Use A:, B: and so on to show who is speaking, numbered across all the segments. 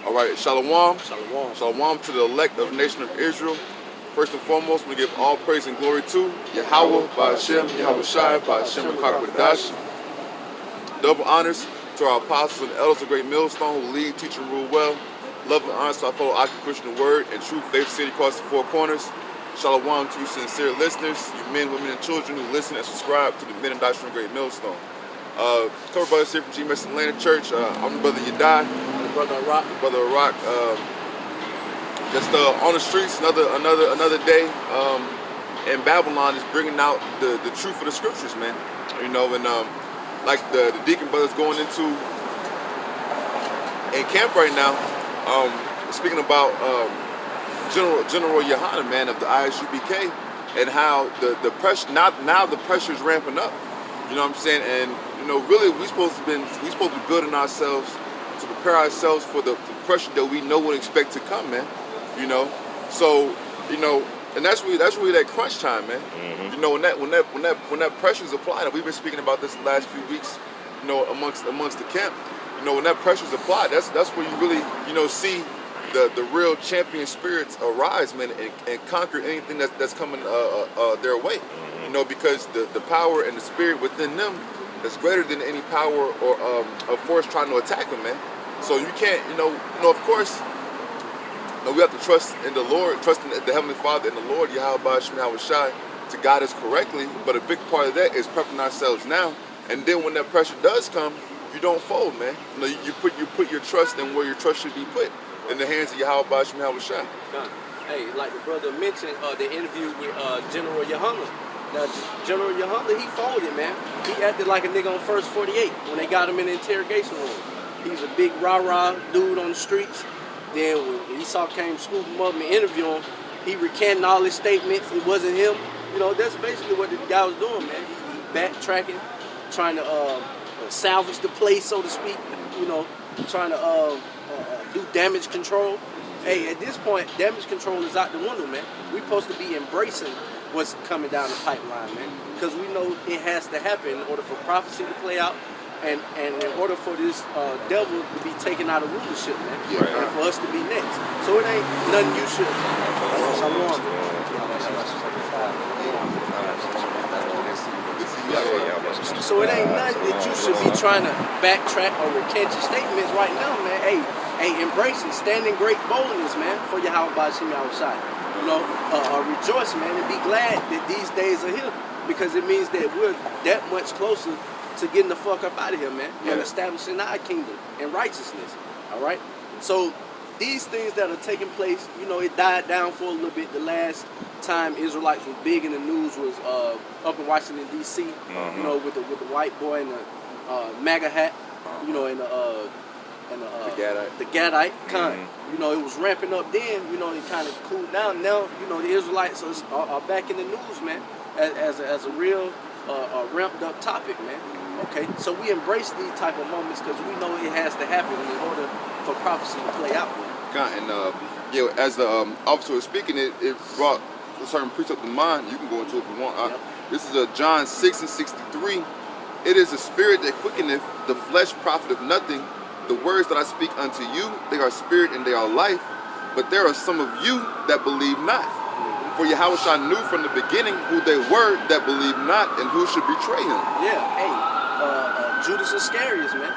A: All right, Shalom.
B: Shalom.
A: Shalom to the elect of the nation of Israel. First and foremost, we give all praise and glory to Yahweh, Ba'Hashem, Yahweh Shai, Ba'Hashem, Kakwadash. Double honors to our apostles and elders of Great Millstone who lead, teach, and rule well. Love and honors to our fellow Aki Christian Word and True Faith City across the four corners. Shalom to you sincere listeners, you men, women, and children who listen and subscribe to the Men and Doctrine of Great Millstone. Couple brothers here from GMS Atlanta Church. I'm the brother Yadai.
B: Brother Rock.
A: Brother Rock. Just on the streets, another day. And Babylon is bringing out the truth of the scriptures, man. You know, and like the deacon brothers going into in camp right now. Speaking about General Yohana, man, of the ISUBK, and how the pressure now the pressure is ramping up. You know what I'm saying? And you know, really, we supposed to be building ourselves to prepare ourselves for the pressure that we know would expect to come, man. You know, so you know, and that's really that crunch time, man. Mm-hmm. You know, when that pressure is applied, and we've been speaking about this the last few weeks. You know, amongst the camp. You know, when that pressure is applied, that's where you really see the real champion spirits arise, man, and conquer anything that's coming their way. You know, because the power and the spirit within them is greater than any power or a force trying to attack them, man. So you can't, you know, of course, we have to trust in the Lord, trust in the Heavenly Father and the Lord, Yahweh Ba'Hashem, Yahweh Shai, to guide us correctly. But a big part of that is prepping ourselves now. And then when that pressure does come, you don't fold, man. You know, you put your trust in where your trust should be put, in the hands of Yahweh Ba'Hashem, Yahweh Shai.
B: Hey, like the brother mentioned, the interview with General Yohana. Now, General Yohana, he folded, man. He acted like a nigga on First 48 when they got him in the interrogation room. He's a big rah-rah dude on the streets. Then when Esau came scoop him up and interview him, he recanted all his statements. It wasn't him. You know, that's basically what the guy was doing, man. He backtracking, trying to salvage the place, so to speak. You know, trying to do damage control. Hey, at this point, damage control is out the window, man. We're supposed to be embracing what's coming down the pipeline, man, because we know it has to happen in order for prophecy to play out, and in order for this devil to be taken out of rulership, man, and for us to be next. So it ain't nothing you should. So it ain't nothing that you should be trying to backtrack or recant your statements right now, man. Hey, embrace it. Stand in great boldness, man, for Yahweh Ba'Hashem Yahweh Shai. You know, rejoice, man, and be glad that these days are here, because it means that we're that much closer to getting the fuck up out of here, man, and establishing our kingdom and righteousness. All right. So these things that are taking place, you know, it died down for a little bit. The last time Israelites was big in the news was up in Washington D.C. You know, with the white boy and the MAGA hat, you know, and the Gadite kind. You know, it was ramping up then. You know, it kind of cooled down. Now, you know, the Israelites are back in the news, man, as a real ramped up topic, man. Okay, so we embrace these type of moments because we know it has to happen in order for prophecy to play out, man.
A: And yeah, as the officer was speaking, it brought a certain precept to mind. You can go into it if you want. This is John 6:63. It is the spirit that quickeneth, the flesh profiteth nothing. The words that I speak unto you, they are spirit and they are life. But there are some of you that believe not. For Yahweh Shai knew from the beginning who they were that believe not and who should betray him.
B: Yeah, hey, Judas Iscariot, man.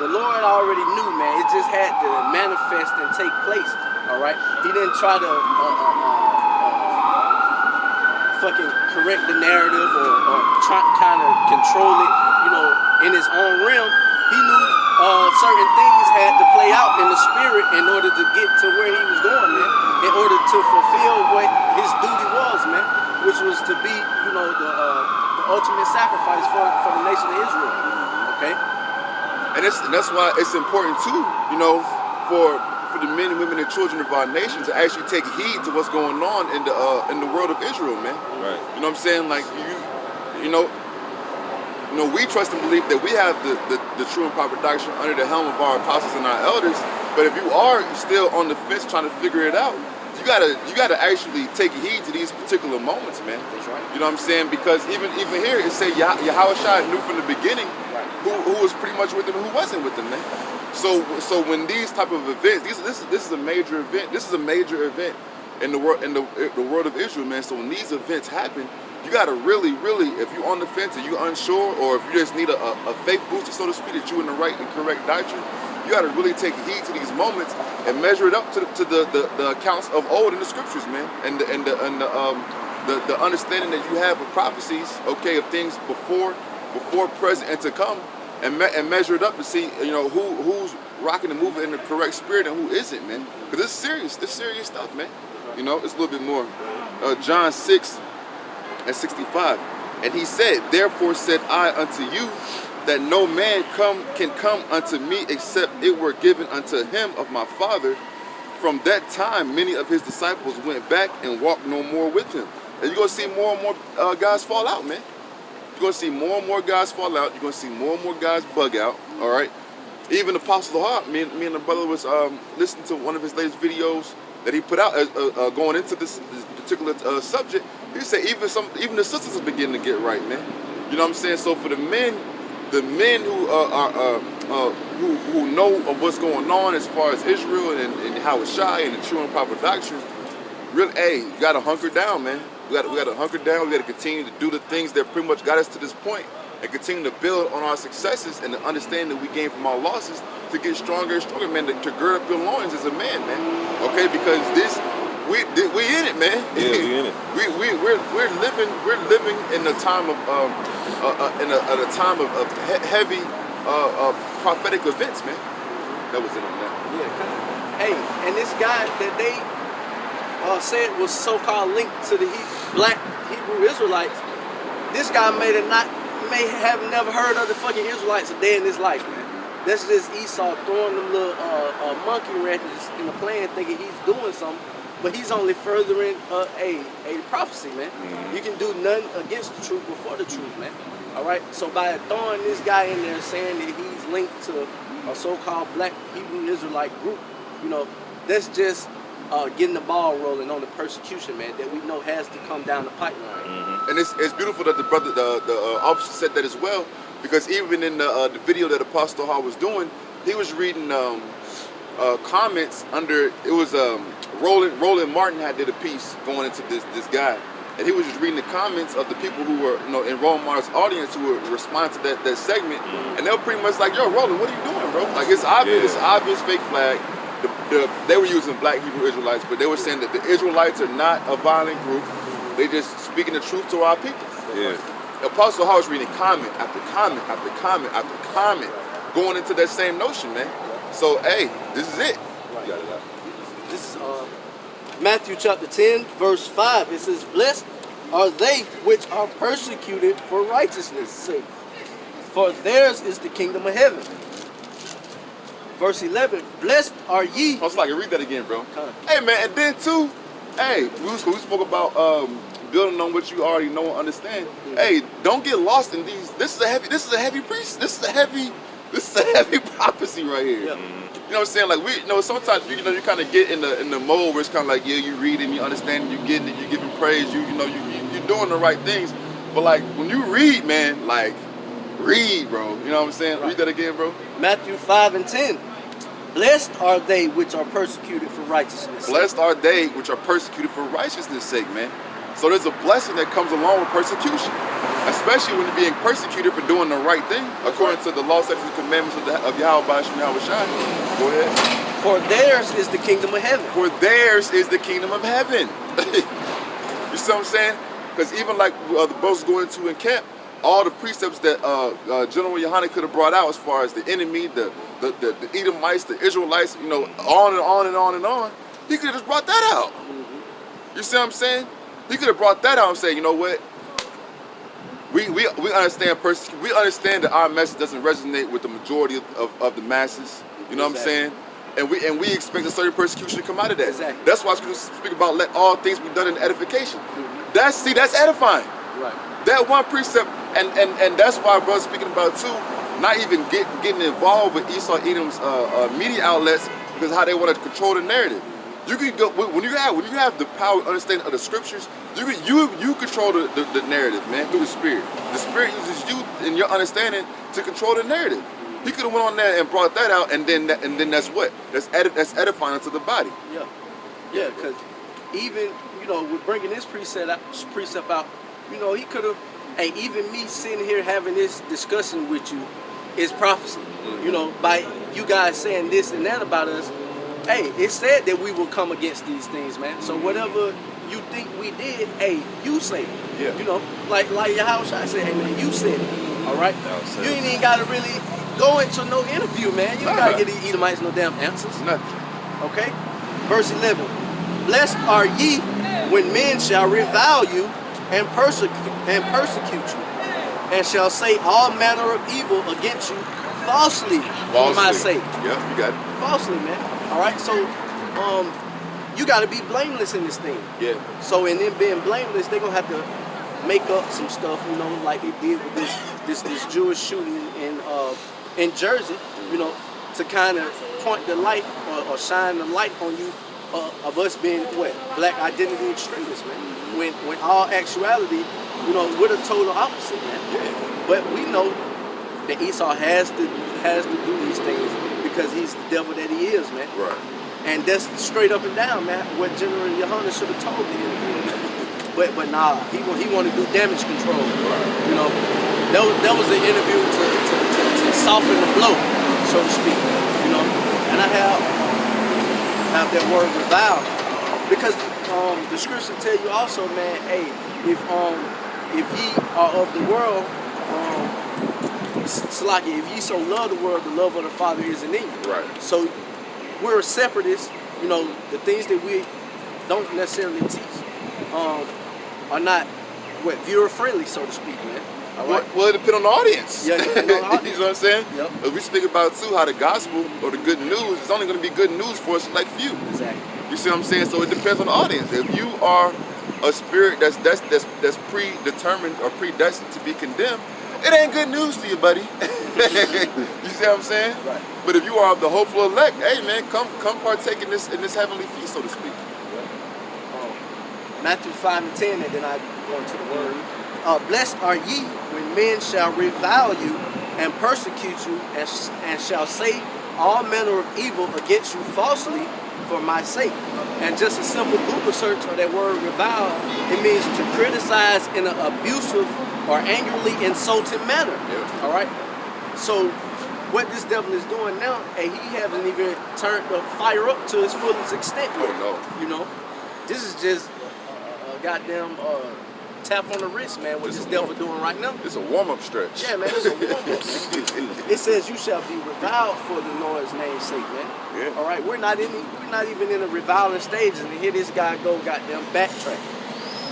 B: The Lord already knew, man. It just had to manifest and take place, all right? He didn't try to fucking correct the narrative or try kind of control it, you know, in his own realm. He knew certain things had to play out in the spirit in order to get to where he was going, man. In order to fulfill what his duty was, man, which was to be, you know, the ultimate sacrifice for the nation of Israel. Okay.
A: And that's why it's important too, you know, for the men and women and children of our nation to actually take heed to what's going on in the world of Israel, man.
C: Right.
A: You know what I'm saying? Like you know, we trust and believe that we have the true and proper doctrine under the helm of our apostles and our elders. But if you are still on the fence trying to figure it out, you gotta actually take heed to these particular moments, man.
B: That's right.
A: You know what I'm saying? Because even here it say Yahweh Shai knew from the beginning who was pretty much with them and who wasn't with them, man. So when these type of events, this is a major event. This is a major event in the world of Israel, man. So when these events happen, you gotta really, if you're on the fence and you're unsure, or if you just need a faith booster, so to speak, that you're in the right and correct doctrine, you gotta really take heed to these moments and measure it up to the accounts of old in the scriptures, man, and the understanding that you have of prophecies, okay, of things before, present, and to come, and measure it up to see, you know, who's rocking and moving in the correct spirit and who isn't, man. Because it's serious stuff, man. You know, it's a little bit more. John 6:65, and he said, therefore said I unto you, that no man can come unto me except it were given unto him of my Father. From that time, many of his disciples went back and walked no more with him. And you're going to see more and more guys fall out, man. You're going to see more and more guys fall out. You're going to see more and more guys bug out, all right? Even Apostle Hart, me and the brother was listening to one of his latest videos that he put out going into this particular subject. He said even the sisters are beginning to get right, man. You know what I'm saying? So for the men who know of what's going on as far as Israel and how it's shy and the true and proper doctrine, really, hey, you gotta hunker down, man. We gotta hunker down. We gotta continue to do the things that pretty much got us to this point, and continue to build on our successes and the understanding that we gained from our losses to get stronger and stronger, man. To gird up your loins as a man, okay? Because we in it, man.
C: Yeah, we in it.
A: we're living in a time of heavy prophetic events, man. That was it on that.
B: Yeah. Hey, and this guy that they said was so-called linked to the black Hebrew Israelites, this guy may have never heard of the fucking Israelites a day in his life, man. That's just Esau throwing them little monkey wrenches in the plan, thinking he's doing something. But he's only furthering a prophecy, man. You can do nothing against the truth before the truth, man. All right? So by throwing this guy in there saying that he's linked to a so-called black Hebrew Israelite group, you know, that's just getting the ball rolling on the persecution, man, that we know has to come down the pipeline.
A: And it's beautiful that the brother, the officer said that as well, because even in the video that Apostle Hall was doing, he was reading comments under, it was Roland Martin had did a piece going into this guy, and he was just reading the comments of the people who were, you know, in Roland Martin's audience who were responding to that segment, and they were pretty much like, yo, Roland, what are you doing, bro? Like, it's obvious fake flag. They were using black Hebrew Israelites, but they were saying that the Israelites are not a violent group. They just speaking the truth to our people.
C: Yeah.
A: Apostle Hall was reading comment after comment after comment after comment, going into that same notion, man. So, hey, this is it.
B: Right. This is Matthew chapter 10, verse 5. It says, blessed are they which are persecuted for righteousness' sake, for theirs is the kingdom of heaven. Verse 11, blessed are ye.
A: I was like, read that again, bro. Hey, man, and then too, hey, we spoke about building on what you already know and understand. Hey, don't get lost in these. This is a heavy prophecy right here.
B: Yeah.
A: You know what I'm saying? Like, you know, sometimes you kind of get in the mode where it's kind of like, yeah, you read and you understand, you getting it, you giving praise, you're doing the right things. But like when you read, man, like read, bro. You know what I'm saying? Right. Read that again, bro.
B: Matthew 5:10. Blessed are they which are persecuted for righteousness' sake.
A: Blessed are they which are persecuted for righteousness' sake, man. So there's a blessing that comes along with persecution, especially when you're being persecuted for doing the right thing, according to the law, statutes, and commandments of Yahweh Shai. Go ahead.
B: For theirs is the kingdom of heaven.
A: For theirs is the kingdom of heaven. You see what I'm saying? Because even like the brothers going into in camp, all the precepts that General Yohanan could have brought out as far as the enemy, the Edomites, the Israelites, you know, on and on and on and on, he could have just brought that out. You see what I'm saying? He could have brought that out and say, you know what? We understand we understand that our message doesn't resonate with the majority of the masses. You know what I'm saying? And we expect a certain persecution to come out of that.
B: Exactly.
A: That's why I speak about let all things be done in edification. That's edifying.
B: Right.
A: That one precept, and that's why brother's speaking about too, not even getting involved with Esau Edom's media outlets, because how they want to control the narrative. You can go when you have the power understanding of the scriptures. You control the narrative, man, through the Spirit. The Spirit uses you and your understanding to control the narrative. He could have went on there and brought that out, and then that's that's edifying to the body.
B: Yeah, because even with bringing this precept out, he could have. Hey, even me sitting here having this discussion with you is prophecy. By you guys saying this and that about us. Hey, it said that we will come against these things, man. So whatever you think we did, hey, you say it.
A: Yeah.
B: Like your house, I said, hey man, you said it. All right. You ain't even gotta really go into no interview, man. You don't gotta get these Edomites no damn answers.
A: Nothing.
B: Okay. Verse 11. Blessed are ye when men shall revile you and persecute you, and shall say all manner of evil against you falsely for my sake.
A: Yeah, you got it.
B: Falsely, man. All right, so you got to be blameless in this thing.
A: Yeah. So
B: in them being blameless, they're gonna have to make up some stuff, like they did with this Jewish shooting in Jersey, to kind of point the light or shine the light on you of us being black identity extremists, man. When all actuality, we're the total opposite, man.
A: Yeah.
B: But we know that Esau has to do these things because he's the devil that he is, man.
A: Right.
B: And that's straight up and down, man, what General Yohana should have told me. But nah, he want to do damage control.
A: Right.
B: That was an interview to soften the blow, so to speak. And I have that word revile because the scripture tell you also, man, hey, if ye are of the world, if ye so love the world, the love of the Father is in you.
A: Right.
B: So we're separatists. The things that we don't necessarily teach are not viewer friendly, so to speak, man. All right.
A: Well, it depends on the audience.
B: Yeah, it depends on the audience.
A: You know what I'm saying?
B: Yep.
A: If we speak about too how the gospel or the good news is only going to be good news for a select few.
B: Exactly.
A: You see what I'm saying? So it depends on the audience. If you are a spirit that's predetermined or predestined to be condemned, it ain't good news to you, buddy. You see what I'm saying?
B: Right.
A: But if you are of the hopeful elect, hey man, come partake in this heavenly feast, so to speak.
B: Matthew 5 and 10, and then I go into the word. Blessed are ye when men shall revile you and persecute you and shall say all manner of evil against you falsely for my sake. And just a simple Google search of that word revile, it means to criticize in an abusive or angrily insulting manner.
A: Yeah.
B: All right. So what this devil is doing now, and he hasn't even turned the fire up to its fullest extent yet.
A: Oh no.
B: This is just a goddamn tap on the wrist, man, what this devil doing right now.
A: It's a warm-up stretch.
B: Yeah, man, it's a warm-up. It says you shall be reviled for the Lord's name's sake, man.
A: Yeah.
B: All right, we're not even in the reviling stages, and here this guy go goddamn backtrack.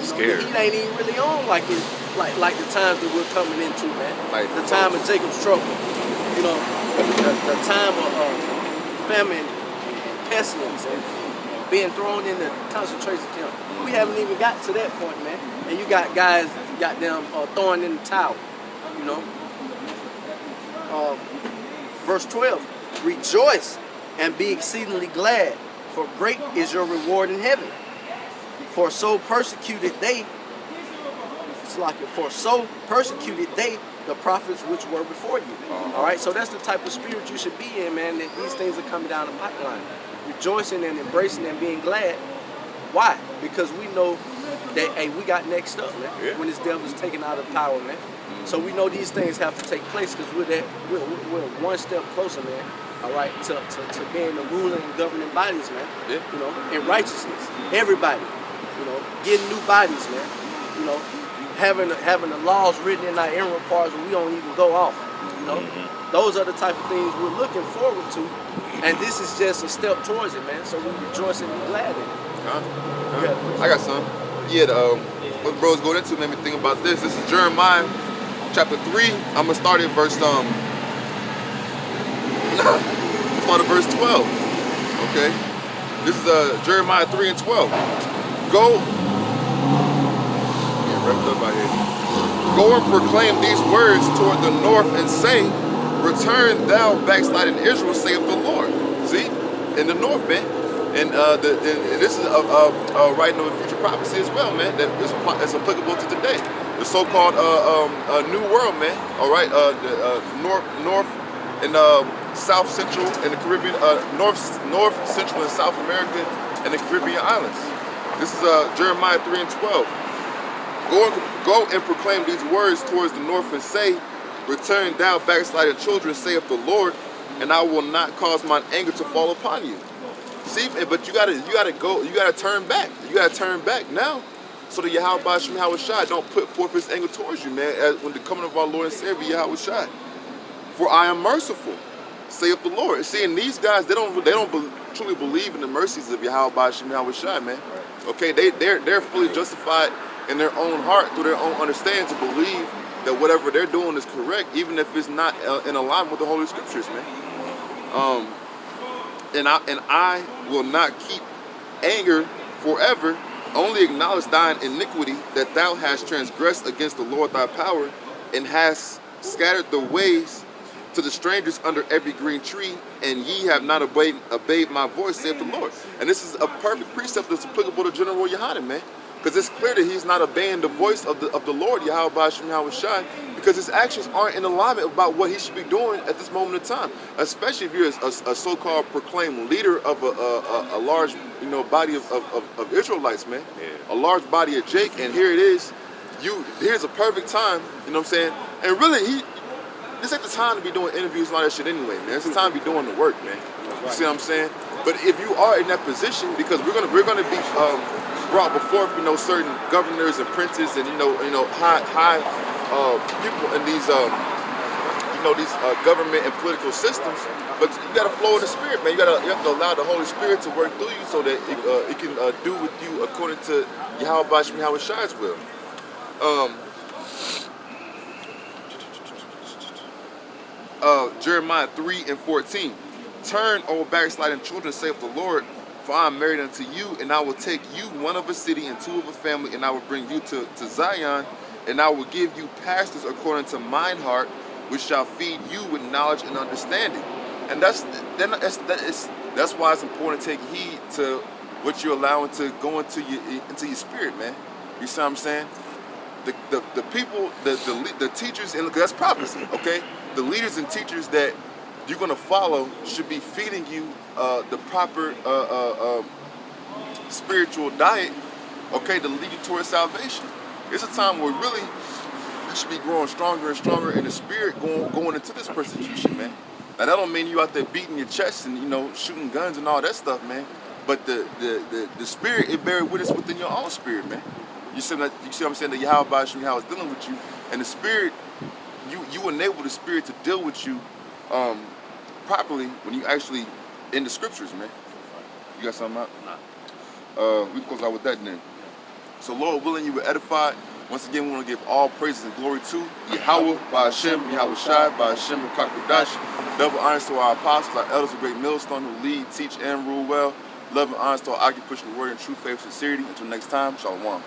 A: Scared.
B: He ain't even really on like the times that we're coming into, man.
A: Like
B: the time of Jacob's trouble. The time of famine and pestilence and being thrown in the concentration camp. We haven't even got to that point, man. And you got guys goddamn throwing in the towel, Verse 12, rejoice and be exceedingly glad, for great is your reward in heaven. For so persecuted they the prophets which were before you. All right, so that's the type of spirit you should be in, man, that these things are coming down the pipeline. Rejoicing and embracing and being glad. Why? Because we know that, hey, we got next up, man, when this devil's taken out of power, man. So we know these things have to take place because we're one step closer, man, all right, to being the ruling and governing bodies, man, in righteousness. Everybody, getting new bodies, man, having the laws written in our inward parts where we don't even go off, Those are the type of things we're looking forward to, and this is just a step towards it, man, so we rejoice and be glad in it.
A: I got some. Yeah, what the bro's going into made me think about this. This is Jeremiah chapter 3. I'm gonna start at verse 12. Okay, this is Jeremiah 3 and 12. Go. Yeah, wrapped up out here. Go and proclaim these words toward the north and say, "Return thou backsliding Israel, saith the Lord." See, in the north, man. And and this is writing of a future prophecy as well, man. That is applicable to today. The so-called New World, man. All right, the North and South Central and the Caribbean, North Central and South America and the Caribbean islands. This is Jeremiah 3:12. Go and proclaim these words towards the north and say, return thou backsliding children, saith the Lord, and I will not cause mine anger to fall upon you. See, but you gotta turn back. You gotta turn back now, so that Yahweh Shai don't put forth his anger towards you, man. As when the coming of our Lord and Savior Yahweh Shai. For I am merciful, saith the Lord. See, and these guys, they don't truly believe in the mercies of Yahweh Shai, man. Okay, they're fully justified in their own heart through their own understanding to believe that whatever they're doing is correct, even if it's not in alignment with the Holy Scriptures, man. And I will not keep anger forever, only acknowledge thine iniquity, that thou hast transgressed against the Lord thy power, and hast scattered the ways to the strangers under every green tree, and ye have not obeyed my voice, saith the Lord. And this is a perfect precept that's applicable to General Yohanan, man. Because it's clear that he's not obeying the voice of the Lord, Yahweh Shai, because his actions aren't in alignment about what he should be doing at this moment in time. Especially if you're a so-called proclaimed leader of a large, body of Israelites, man. Yeah. A large body of Jake, and here it is. Here's a perfect time, you know what I'm saying? And really, this ain't the time to be doing interviews and all that shit anyway, man. It's the time to be doing the work, man. You see what I'm saying? But if you are in that position, because we're gonna be brought before, certain governors and princes and high people in these these government and political systems. But you gotta flow in the spirit, man. You have to allow the Holy Spirit to work through you so that it can do with you according to Yahweh Shai's will. Jeremiah 3:14. Turn, O backsliding children, saith the Lord, for I am married unto you, and I will take you one of a city and two of a family, and I will bring you to Zion, and I will give you pastors according to mine heart, which shall feed you with knowledge and understanding. And that's why it's important to take heed to what you're allowing to go into your spirit, man. You see what I'm saying? The people, the teachers, and that's prophecy, okay? The leaders and teachers that you're gonna follow should be feeding you the proper spiritual diet, okay, to lead you towards salvation. It's a time where really you should be growing stronger and stronger in the spirit, going into this persecution, man. Now that don't mean you out there beating your chest and shooting guns and all that stuff, man. But the spirit, it bears witness within your own spirit, man. You see what I'm saying? That Yahweh is dealing with you, and the spirit, you enable the spirit to deal with you properly when you actually in the scriptures, man. You got something out? Nah. We can close out with that then. So Lord willing, you were edified. Once again, we want to give all praises and glory to Yahweh, by Hashem, Yahweh Shai, by Hashem and Kakudash. Double honors to our apostles, our elders of great millstone who lead, teach, and rule well. Love and honors to our occupation of word and true faith, sincerity. Until next time, Shalom.